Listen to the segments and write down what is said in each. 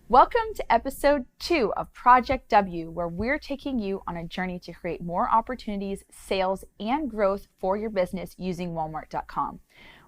Welcome to episode 2 of Project W, where we're taking you on a journey to create more opportunities, sales, and growth for your business using Walmart.com.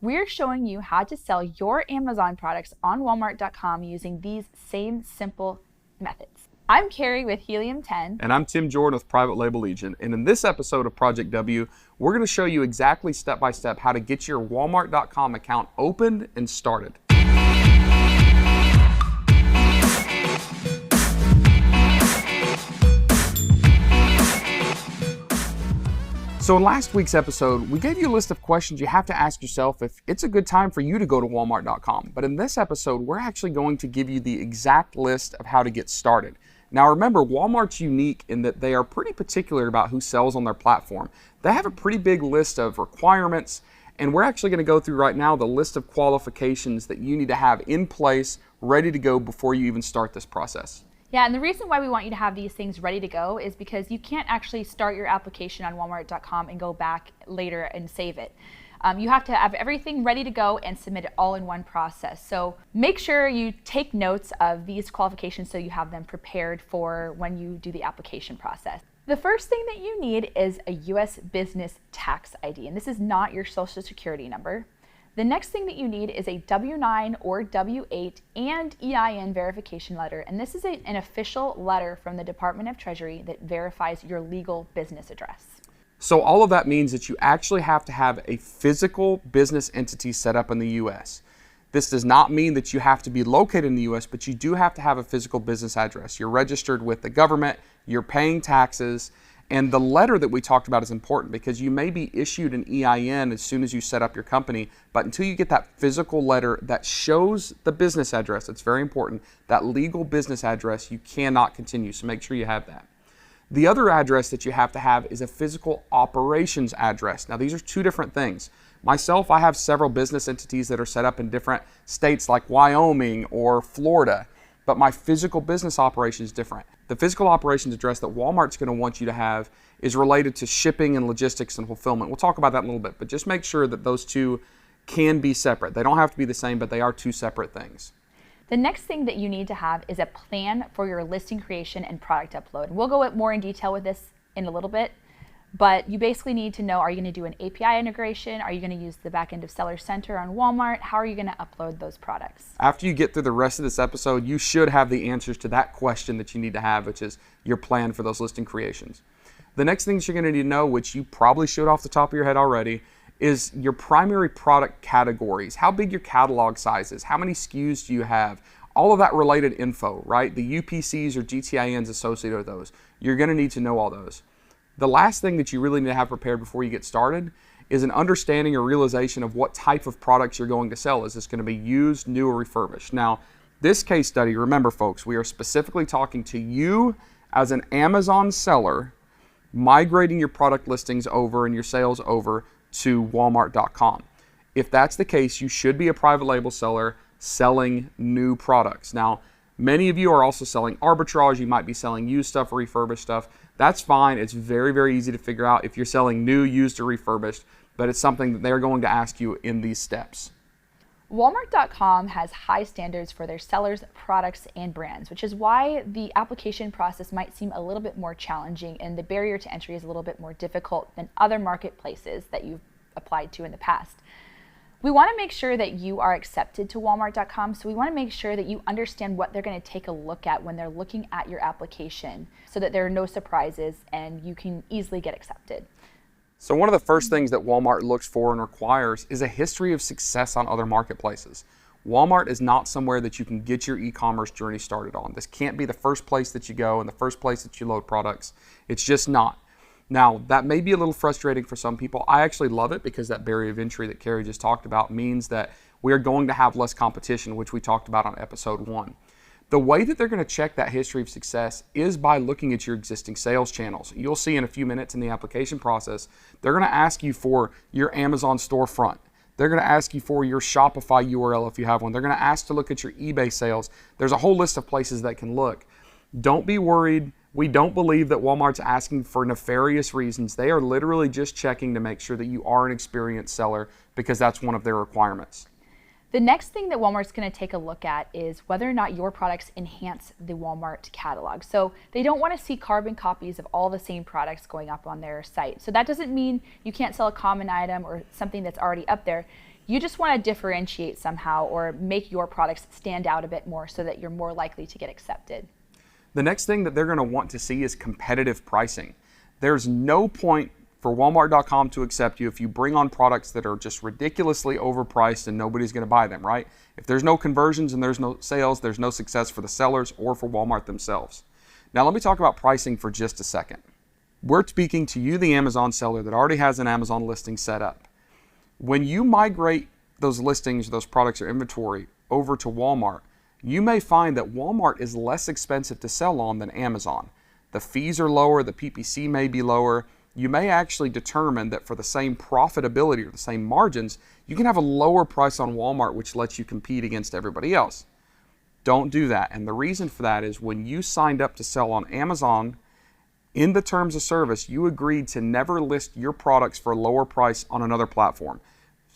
We're showing you how to sell your Amazon products on Walmart.com using these same simple methods. I'm Carrie with Helium 10. And I'm Tim Jordan with Private Label Legion. And in this episode of Project W, we're going to show you exactly step-by-step how to get your Walmart.com account opened and started. So in last week's episode, we gave you a list of questions you have to ask yourself if it's a good time for you to go to Walmart.com. But in this episode, we're actually going to give you the exact list of how to get started. Now remember, Walmart's unique in that they are pretty particular about who sells on their platform. They have a pretty big list of requirements, and we're actually going to go through right now the list of qualifications that you need to have in place, ready to go before you even start this process. Yeah, and the reason why we want you to have these things ready to go is because you can't actually start your application on Walmart.com and go back later and save it. You have to have everything ready to go and submit it all in one process. So make sure you take notes of these qualifications so you have them prepared for when you do the application process. The first thing that you need is a U.S. business tax ID, and this is not your social security number. The next thing that you need is a W-9 or W-8 and EIN verification letter, and this is an official letter from the Department of Treasury that verifies your legal business address. So all of that means that you actually have to have a physical business entity set up in the U.S. This does not mean that you have to be located in the U.S., but you do have to have a physical business address. You're registered with the government, you're paying taxes, and the letter that we talked about is important because you may be issued an EIN as soon as you set up your company, but until you get that physical letter that shows the business address, it's very important, that legal business address, you cannot continue, so make sure you have that. The other address that you have to have is a physical operations address. Now these are two different things. Myself, I have several business entities that are set up in different states like Wyoming or Florida, but my physical business operation is different. The physical operations address that Walmart's going to want you to have is related to shipping and logistics and fulfillment. We'll talk about that in a little bit, but just make sure that those two can be separate. They don't have to be the same, but they are two separate things. The next thing that you need to have is a plan for your listing creation and product upload. We'll go more in detail with this in a little bit, but you basically need to know, are you going to do an API integration? Are you going to use the back end of Seller Center on Walmart? How are you going to upload those products? After you get through the rest of this episode, you should have the answers to that question that you need to have, which is your plan for those listing creations. The next things you're going to need to know, which you probably should off the top of your head already, is your primary product categories, how big your catalog size is, how many SKUs do you have, all of that related info, right? The UPCs or GTINs associated with those. You're going to need to know all those. The last thing that you really need to have prepared before you get started is an understanding or realization of what type of products you're going to sell. Is this going to be used, new, or refurbished? Now, this case study, remember folks, we are specifically talking to you as an Amazon seller migrating your product listings over and your sales over to Walmart.com. If that's the case, you should be a private label seller selling new products. Now, many of you are also selling arbitrage. You might be selling used stuff or refurbished stuff. That's fine. It's very, very easy to figure out if you're selling new, used, or refurbished, but it's something that they're going to ask you in these steps. Walmart.com has high standards for their sellers, products, and brands, which is why the application process might seem a little bit more challenging and the barrier to entry is a little bit more difficult than other marketplaces that you've applied to in the past. We want to make sure that you are accepted to Walmart.com, so we want to make sure that you understand what they're going to take a look at when they're looking at your application so that there are no surprises and you can easily get accepted. So one of the first things that Walmart looks for and requires is a history of success on other marketplaces. Walmart is not somewhere that you can get your e-commerce journey started on. This can't be the first place that you go and the first place that you load products. It's just not. Now, that may be a little frustrating for some people. I actually love it because that barrier of entry that Carrie just talked about means that we are going to have less competition, which we talked about on episode 1. The way that they're going to check that history of success is by looking at your existing sales channels. You'll see in a few minutes in the application process, they're going to ask you for your Amazon storefront. They're going to ask you for your Shopify URL if you have one. They're going to ask to look at your eBay sales. There's a whole list of places that can look. Don't be worried. We don't believe that Walmart's asking for nefarious reasons. They are literally just checking to make sure that you are an experienced seller because that's one of their requirements. The next thing that Walmart's going to take a look at is whether or not your products enhance the Walmart catalog. So they don't want to see carbon copies of all the same products going up on their site. So that doesn't mean you can't sell a common item or something that's already up there. You just want to differentiate somehow or make your products stand out a bit more so that you're more likely to get accepted. The next thing that they're going to want to see is competitive pricing. There's no point for Walmart.com to accept you if you bring on products that are just ridiculously overpriced and nobody's going to buy them, right? If there's no conversions and there's no sales, there's no success for the sellers or for Walmart themselves. Now let me talk about pricing for just a second. We're speaking to you, the Amazon seller that already has an Amazon listing set up. When you migrate those listings, those products or inventory over to Walmart, you may find that Walmart is less expensive to sell on than Amazon. The fees are lower, the PPC may be lower. You may actually determine that for the same profitability or the same margins, you can have a lower price on Walmart, which lets you compete against everybody else. Don't do that. And the reason for that is when you signed up to sell on Amazon, in the terms of service, you agreed to never list your products for a lower price on another platform.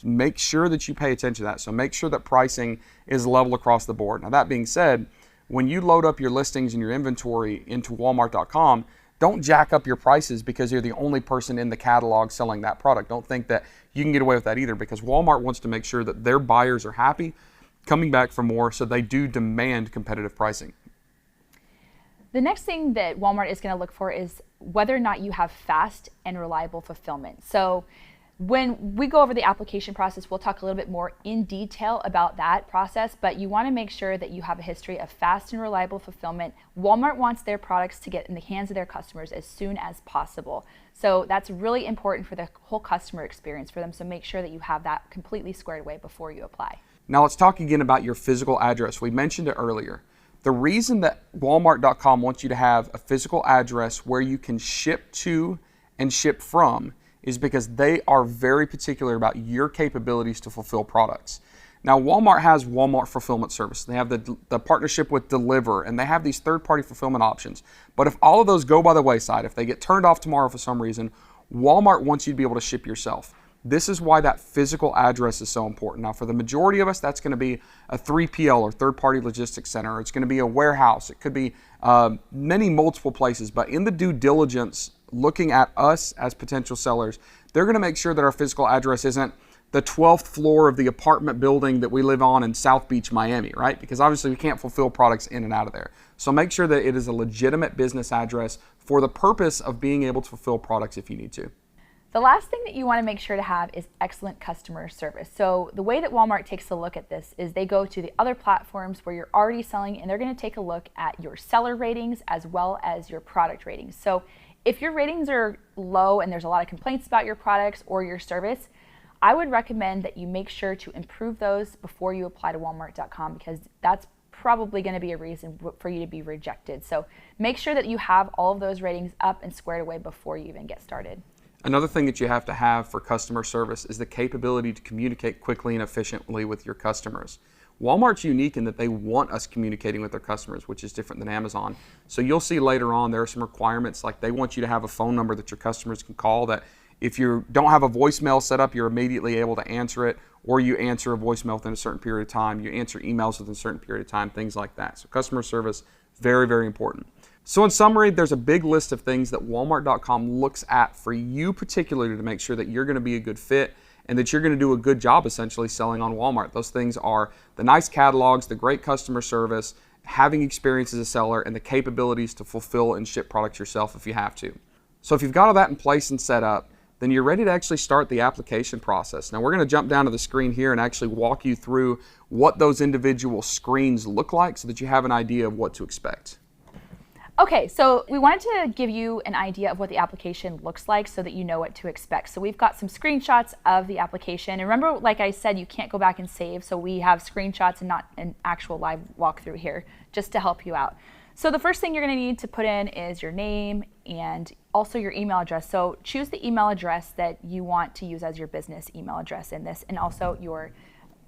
Make sure that you pay attention to that. So make sure that pricing is level across the board. Now that being said, when you load up your listings and your inventory into Walmart.com, don't jack up your prices because you're the only person in the catalog selling that product. Don't think that you can get away with that either, because Walmart wants to make sure that their buyers are happy, coming back for more, so they do demand competitive pricing. The next thing that Walmart is going to look for is whether or not you have fast and reliable fulfillment. So when we go over the application process, we'll talk a little bit more in detail about that process, but you want to make sure that you have a history of fast and reliable fulfillment. Walmart wants their products to get in the hands of their customers as soon as possible. So that's really important for the whole customer experience for them. So make sure that you have that completely squared away before you apply. Now let's talk again about your physical address. We mentioned it earlier. The reason that Walmart.com wants you to have a physical address where you can ship to and ship from is because they are very particular about your capabilities to fulfill products. Now, Walmart has Walmart Fulfillment Service. They have the partnership with Deliver, and they have these third-party fulfillment options. But if all of those go by the wayside, if they get turned off tomorrow for some reason, Walmart wants you to be able to ship yourself. This is why that physical address is so important. Now, for the majority of us, that's going to be a 3PL or third-party logistics center. It's going to be a warehouse. It could be multiple places. But in the due diligence, looking at us as potential sellers, they're going to make sure that our physical address isn't the 12th floor of the apartment building that we live on in South Beach, Miami, right? Because obviously we can't fulfill products in and out of there. So make sure that it is a legitimate business address for the purpose of being able to fulfill products if you need to. The last thing that you want to make sure to have is excellent customer service. So the way that Walmart takes a look at this is they go to the other platforms where you're already selling, and they're going to take a look at your seller ratings as well as your product ratings. So if your ratings are low and there's a lot of complaints about your products or your service, I would recommend that you make sure to improve those before you apply to Walmart.com, because that's probably going to be a reason for you to be rejected. So make sure that you have all of those ratings up and squared away before you even get started. Another thing that you have to have for customer service is the capability to communicate quickly and efficiently with your customers. Walmart's unique in that they want us communicating with their customers, which is different than Amazon. So you'll see later on there are some requirements, like they want you to have a phone number that your customers can call, that if you don't have a voicemail set up, you're immediately able to answer it, or you answer a voicemail within a certain period of time, you answer emails within a certain period of time, things like that. So customer service, very, very important. So in summary, there's a big list of things that Walmart.com looks at for you particularly to make sure that you're going to be a good fit and that you're going to do a good job essentially selling on Walmart. Those things are the nice catalogs, the great customer service, having experience as a seller, and the capabilities to fulfill and ship products yourself if you have to. So if you've got all that in place and set up, then you're ready to actually start the application process. Now we're going to jump down to the screen here and actually walk you through what those individual screens look like so that you have an idea of what to expect. Okay, so we wanted to give you an idea of what the application looks like so that you know what to expect. So we've got some screenshots of the application. And remember, like I said, you can't go back and save, so we have screenshots and not an actual live walkthrough here, just to help you out. So the first thing you're going to need to put in is your name and also your email address. So choose the email address that you want to use as your business email address in this, and also your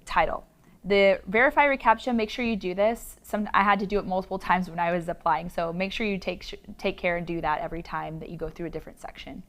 title. The verify reCAPTCHA, make sure you do this. I had to do it multiple times when I was applying, so make sure you take care and do that every time that you go through a different section.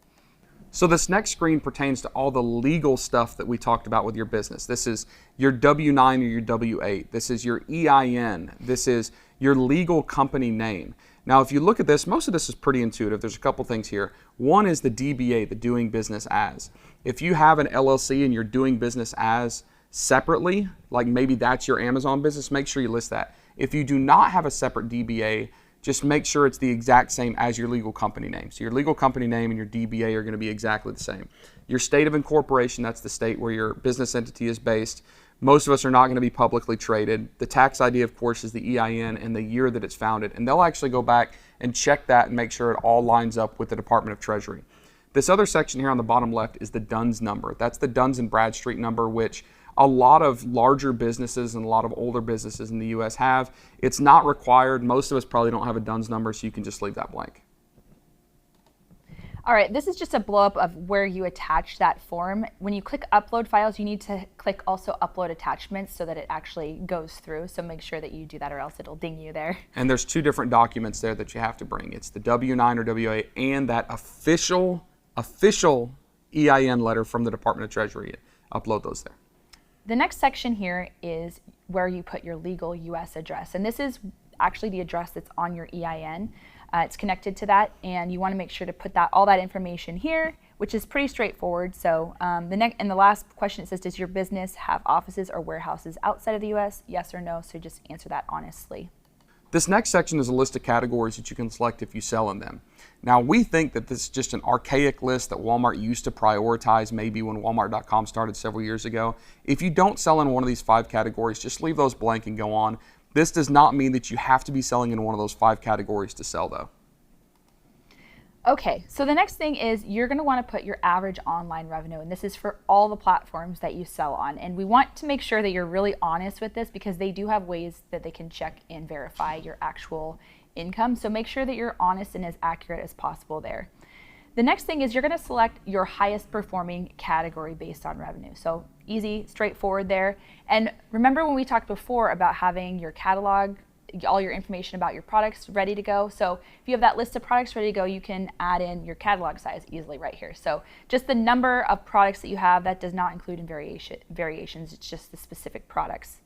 So this next screen pertains to all the legal stuff that we talked about with your business. This is your W-9 or your W-8. This is your EIN. This is your legal company name. Now, if you look at this, most of this is pretty intuitive. There's a couple things here. One is the DBA, the doing business as. If you have an LLC and you're doing business as separately, like maybe that's your Amazon business, make sure you list that. If you do not have a separate DBA, just make sure it's the exact same as your legal company name. So your legal company name and your DBA are going to be exactly the same. Your state of incorporation, that's the state where your business entity is based. Most of us are not going to be publicly traded. The tax ID, of course, is the EIN and the year that it's founded. And they'll actually go back and check that and make sure it all lines up with the Department of Treasury. This other section here on the bottom left is the DUNS number. That's the Duns & Bradstreet number, which a lot of larger businesses and a lot of older businesses in the U.S. have. It's not required. Most of us probably don't have a DUNS number, so you can just leave that blank. All right, this is just a blow up of where you attach that form. When you click upload files, you need to click also upload attachments so that it actually goes through. So make sure that you do that or else it'll ding you there. And there's two different documents there that you have to bring. It's the W-9 or W-8 and that official EIN letter from the Department of Treasury. Upload those there. The next section here is where you put your legal U.S. address. And this is actually the address that's on your EIN. It's connected to that, and you want to make sure to put all that information here, which is pretty straightforward. So the last question, it says, does your business have offices or warehouses outside of the U.S.? Yes or no, so just answer that honestly. This next section is a list of categories that you can select if you sell in them. Now, we think that this is just an archaic list that Walmart used to prioritize maybe when Walmart.com started several years ago. If you don't sell in one of these 5 categories, just leave those blank and go on. This does not mean that you have to be selling in one of those 5 categories to sell, though. Okay, so the next thing is you're going to want to put your average online revenue, and this is for all the platforms that you sell on. And we want to make sure that you're really honest with this because they do have ways that they can check and verify your actual income. So make sure that you're honest and as accurate as possible there. The next thing is you're going to select your highest performing category based on revenue. So easy, straightforward there. And remember when we talked before about having your catalog, all your information about your products ready to go. So if you have that list of products ready to go, you can add in your catalog size easily right here. So just the number of products that you have, that does not include in variations, it's just the specific products.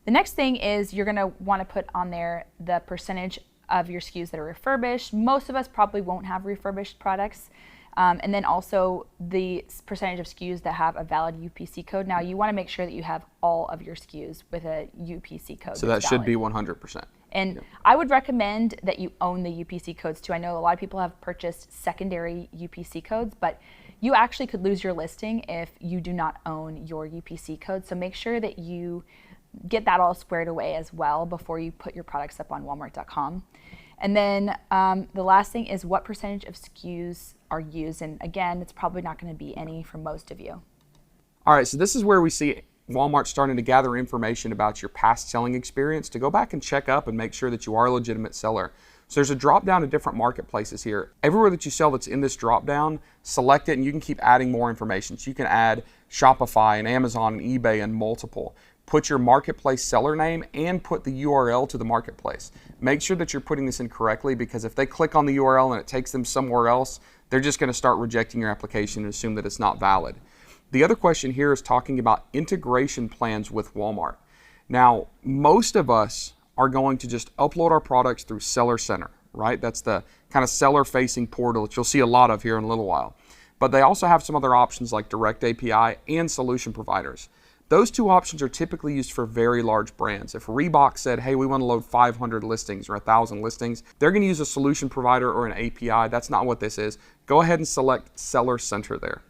The next thing is you're gonna wanna put on there the percentage of your SKUs that are refurbished. Most of us probably won't have refurbished products. And then also the percentage of SKUs that have a valid UPC code. Now you want to make sure that you have all of your SKUs with a UPC code. So that should be 100%. And Yep. I would recommend that you own the UPC codes too. I know a lot of people have purchased secondary UPC codes, but you actually could lose your listing if you do not own your UPC code. So make sure that you get that all squared away as well before you put your products up on Walmart.com. And then the last thing is what percentage of SKUs are used. And again, it's probably not going to be any for most of you. All right, so this is where we see Walmart starting to gather information about your past selling experience to go back and check up and make sure that you are a legitimate seller. So there's a drop down to different marketplaces here. Everywhere that you sell that's in this drop down, select it and you can keep adding more information. So you can add Shopify and Amazon and eBay and multiple. Put your marketplace seller name and put the URL to the marketplace. Make sure that you're putting this in correctly because if they click on the URL and it takes them somewhere else, they're just going to start rejecting your application and assume that it's not valid. The other question here is talking about integration plans with Walmart. Now, most of us are going to just upload our products through Seller Center, right? That's the kind of seller-facing portal that you'll see a lot of here in a little while. But they also have some other options like Direct API and solution providers. Those two options are typically used for very large brands. If Reebok said, hey, we want to load 500 listings or 1,000 listings, they're going to use a solution provider or an API. That's not what this is. Go ahead and select Seller Center there.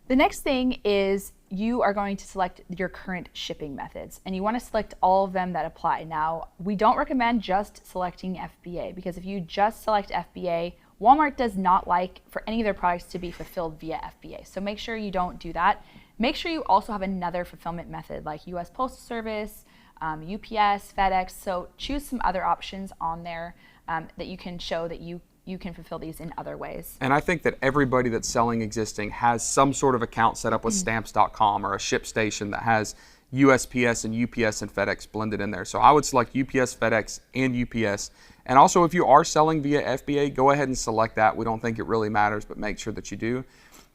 The next thing is you are going to select your current shipping methods and you want to select all of them that apply. Now, we don't recommend just selecting FBA because if you just select FBA, Walmart does not like for any of their products to be fulfilled via FBA. So make sure you don't do that. Make sure you also have another fulfillment method like US Postal Service, UPS, FedEx. So choose some other options on there that you can show that you can fulfill these in other ways. And I think that everybody that's selling existing has some sort of account set up with stamps.com or a ShipStation that has USPS and UPS and FedEx blended in there. So I would select UPS, FedEx, and UPS. And also, if you are selling via FBA, go ahead and select that. We don't think it really matters, but make sure that you do.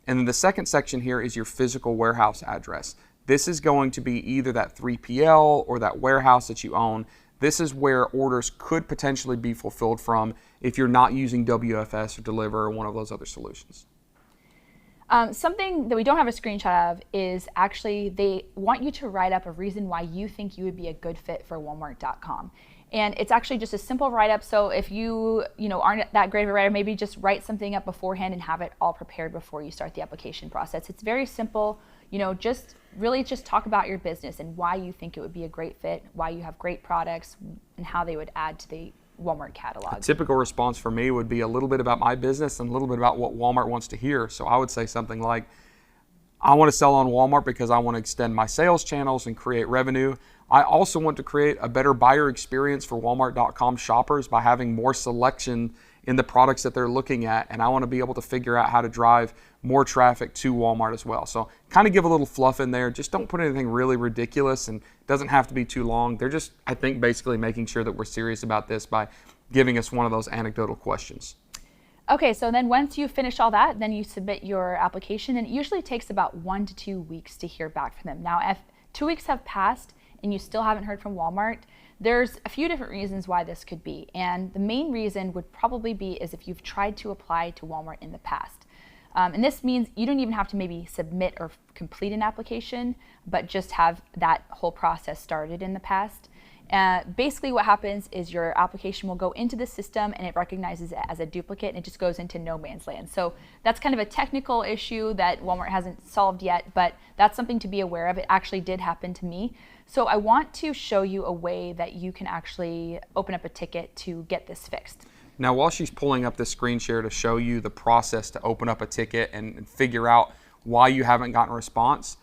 And then the second section here is your physical warehouse address. This is going to be either that 3PL or that warehouse that you own. This is where orders could potentially be fulfilled from if you're not using WFS or Deliver or one of those other solutions. Something that we don't have a screenshot of is actually they want you to write up a reason why you think you would be a good fit for Walmart.com. And it's actually just a simple write-up. So if you aren't that great of a writer, maybe just write something up beforehand and have it all prepared before you start the application process. It's very simple. Just talk about your business and why you think it would be a great fit, why you have great products, and how they would add to the Walmart catalog. A typical response for me would be a little bit about my business and a little bit about what Walmart wants to hear. So I would say something like, I want to sell on Walmart because I want to extend my sales channels and create revenue. I also want to create a better buyer experience for Walmart.com shoppers by having more selection in the products that they're looking at, and I want to be able to figure out how to drive more traffic to Walmart as well. So kind of give a little fluff in there. Just don't put anything really ridiculous, and it doesn't have to be too long. They're just, I think, basically making sure that we're serious about this by giving us one of those anecdotal questions. Okay, so then once you finish all that, then you submit your application, and it usually takes about 1 to 2 weeks to hear back from them. Now, if 2 weeks have passed and you still haven't heard from Walmart, there's a few different reasons why this could be. And the main reason would probably be is if you've tried to apply to Walmart in the past. And this means you don't even have to maybe submit or complete an application, but just have that whole process started in the past. Basically what happens is your application will go into the system and it recognizes it as a duplicate and it just goes into no man's land. So that's kind of a technical issue that Walmart hasn't solved yet, but that's something to be aware of. It actually did happen to me. So I want to show you a way that you can actually open up a ticket to get this fixed. Now, while she's pulling up the screen share to show you the process to open up a ticket and figure out why you haven't gotten a response,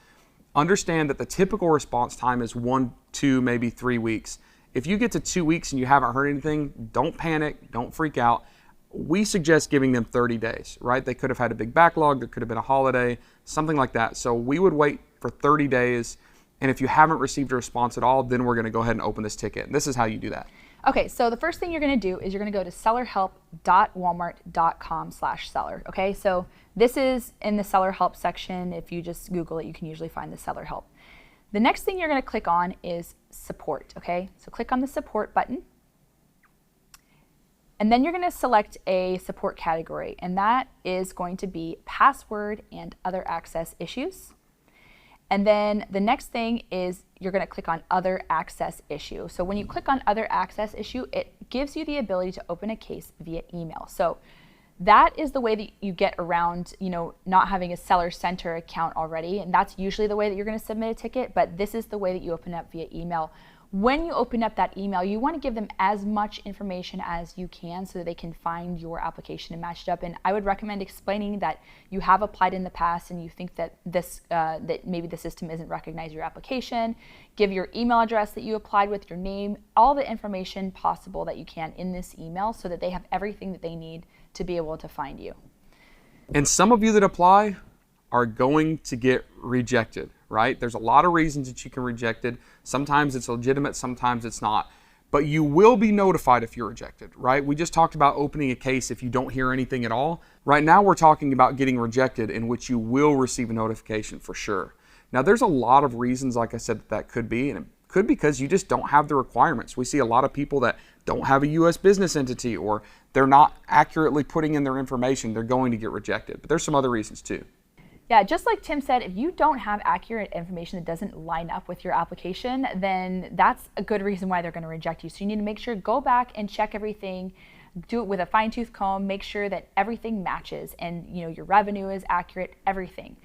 understand that the typical response time is 1, 2, maybe 3 weeks. If you get to 2 weeks and you haven't heard anything, don't panic, don't freak out. We suggest giving them 30 days, right? They could have had a big backlog, there could have been a holiday, something like that. So we would wait for 30 days, and if you haven't received a response at all, then we're gonna go ahead and open this ticket. And this is how you do that. Okay, so the first thing you're gonna do is you're gonna go to sellerhelp.walmart.com/seller, okay? So this is in the seller help section. If you just Google it, you can usually find the seller help. The next thing you're gonna click on is support, okay? So click on the support button. And then you're gonna select a support category, and that is going to be password and other access issues. And then the next thing is you're gonna click on other access issue. So when you click on other access issue, it gives you the ability to open a case via email. So that is the way that you get around, not having a Seller Center account already. And that's usually the way that you're gonna submit a ticket, but this is the way that you open up via email. When you open up that email, you want to give them as much information as you can so that they can find your application and match it up. And I would recommend explaining that you have applied in the past and you think that that maybe the system isn't recognizing your application. Give your email address that you applied with, your name, all the information possible that you can in this email so that they have everything that they need to be able to find you. And some of you that apply are going to get rejected, right? There's a lot of reasons that you can reject it. Sometimes it's legitimate, sometimes it's not. But you will be notified if you're rejected, right? We just talked about opening a case if you don't hear anything at all. Right now we're talking about getting rejected, in which you will receive a notification for sure. Now there's a lot of reasons, like I said, that could be, and it could be because you just don't have the requirements. We see a lot of people that don't have a U.S. business entity, or they're not accurately putting in their information. They're going to get rejected. But there's some other reasons too. Yeah, just like Tim said, if you don't have accurate information that doesn't line up with your application, then that's a good reason why they're going to reject you. So you need to make sure, go back and check everything, do it with a fine-tooth comb, make sure that everything matches and your revenue is accurate, everything.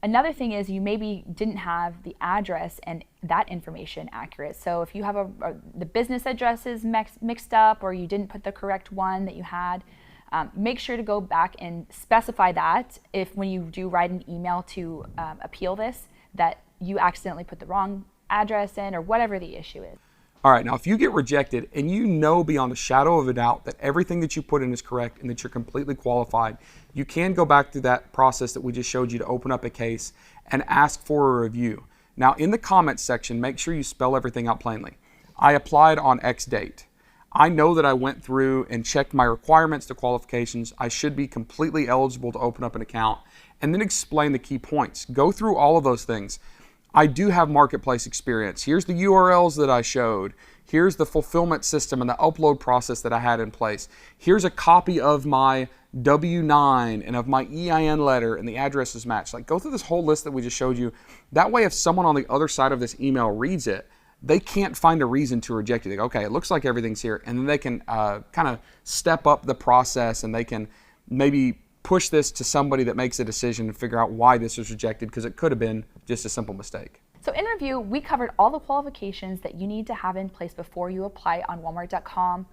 Another thing is you maybe didn't have the address and that information accurate. So if you have the business address is mixed up, or you didn't put the correct one that you had, make sure to go back and specify that if when you do write an email to appeal this, that you accidentally put the wrong address in or whatever the issue is. All right, now if you get rejected and you know beyond a shadow of a doubt that everything that you put in is correct and that you're completely qualified, you can go back through that process that we just showed you to open up a case and ask for a review. Now, in the comments section, make sure you spell everything out plainly. I applied on X date. I know that I went through and checked my requirements, the qualifications. I should be completely eligible to open up an account, and then explain the key points. Go through all of those things. I do have marketplace experience. Here's the URLs that I showed. Here's the fulfillment system and the upload process that I had in place. Here's a copy of my W-9 and of my EIN letter, and the address is matched. Like, go through this whole list that we just showed you. That way, if someone on the other side of this email reads it, they can't find a reason to reject it. They go, okay, it looks like everything's here. And then they can kind of step up the process, and they can maybe push this to somebody that makes a decision and figure out why this was rejected, because it could have been just a simple mistake. So in review, we covered all the qualifications that you need to have in place before you apply on Walmart.com,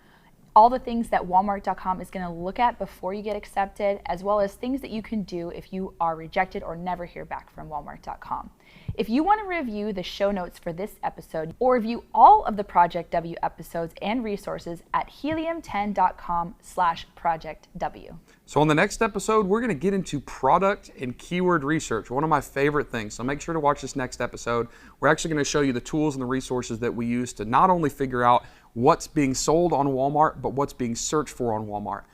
all the things that Walmart.com is going to look at before you get accepted, as well as things that you can do if you are rejected or never hear back from Walmart.com. If you want to review the show notes for this episode or review all of the Project W episodes and resources at helium10.com/Project W. So on the next episode, we're going to get into product and keyword research, one of my favorite things. So make sure to watch this next episode. We're actually going to show you the tools and the resources that we use to not only figure out what's being sold on Walmart, but what's being searched for on Walmart.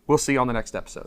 We'll see you on the next episode.